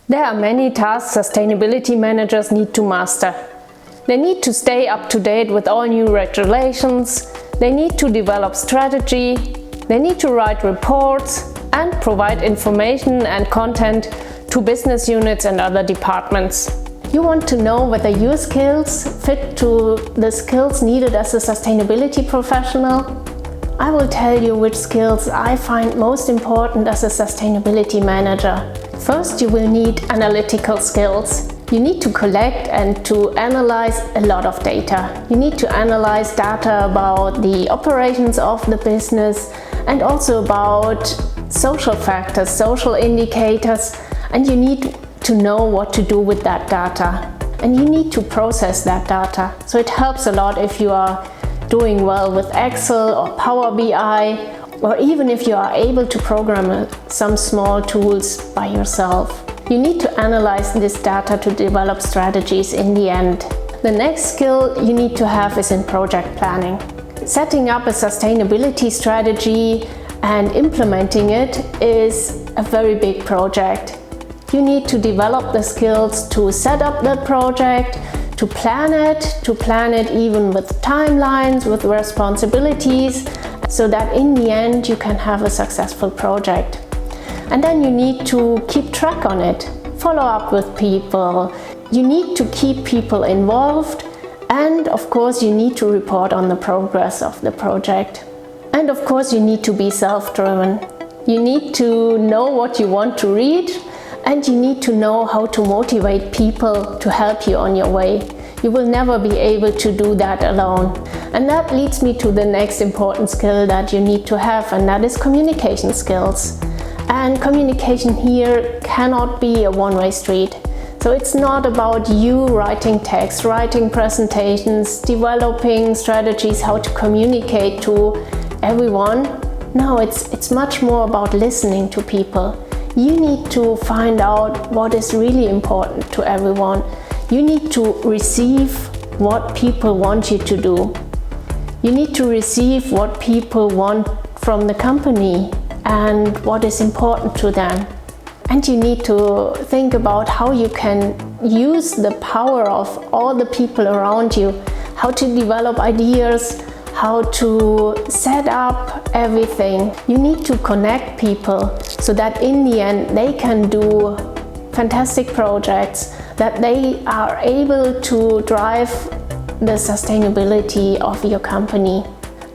There are many tasks sustainability managers need to master. They need to stay up to date with all new regulations, they need to develop strategy, they need to write reports and provide information and content to business units and other departments. You want to know whether your skills fit to the skills needed as a sustainability professional? I will tell you which skills I find most important as a sustainability manager. First, you will need analytical skills. You need to collect and to analyze a lot of data. You need to analyze data about the operations of the business and also about social factors, social indicators, and you need to know what to do with that data. And you need to process that data. So it helps a lot if you are doing well with Excel or Power BI, or even if you are able to program some small tools by yourself. You need to analyze this data to develop strategies in the end. The next skill you need to have is in project planning. Setting up a sustainability strategy and implementing it is a very big project. You need to develop the skills to set up the project, to plan it even with timelines, with responsibilities, so that in the end you can have a successful project. And then you need to keep track on it, follow up with people. You need to keep people involved, and of course you need to report on the progress of the project. And of course you need to be self-driven. You need to know what you want to reach, and you need to know how to motivate people to help you on your way. You will never be able to do that alone. And that leads me to the next important skill that you need to have, and that is communication skills. And communication here cannot be a one-way street. So it's not about you writing text, writing presentations, developing strategies how to communicate to everyone. No, it's much more about listening to people. You need to find out what is really important to everyone. You need to receive what people want you to do. You need to receive what people want from the company and what is important to them. And you need to think about how you can use the power of all the people around you, how to develop ideas, how to set up everything. You need to connect people so that in the end they can do fantastic projects, that they are able to drive the sustainability of your company.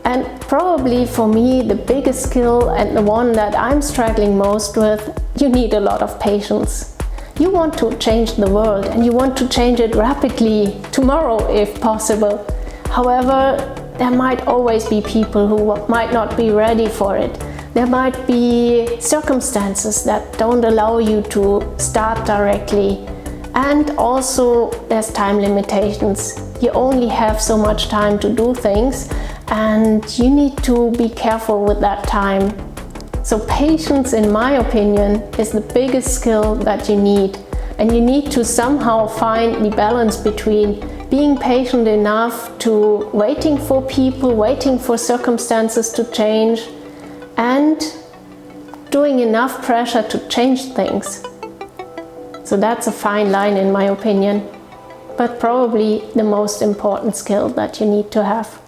And probably for me the biggest skill and the one that I'm struggling most with, you need a lot of patience. You want to change the world and you want to change it rapidly, tomorrow if possible. However, there might always be people who might not be ready for it. There might be circumstances that don't allow you to start directly. And also there's time limitations. You only have so much time to do things, and you need to be careful with that time. So patience, in my opinion, is the biggest skill that you need. And you need to somehow find the balance between being patient enough to waiting for people, waiting for circumstances to change, and doing enough pressure to change things. So that's a fine line in my opinion, but probably the most important skill that you need to have.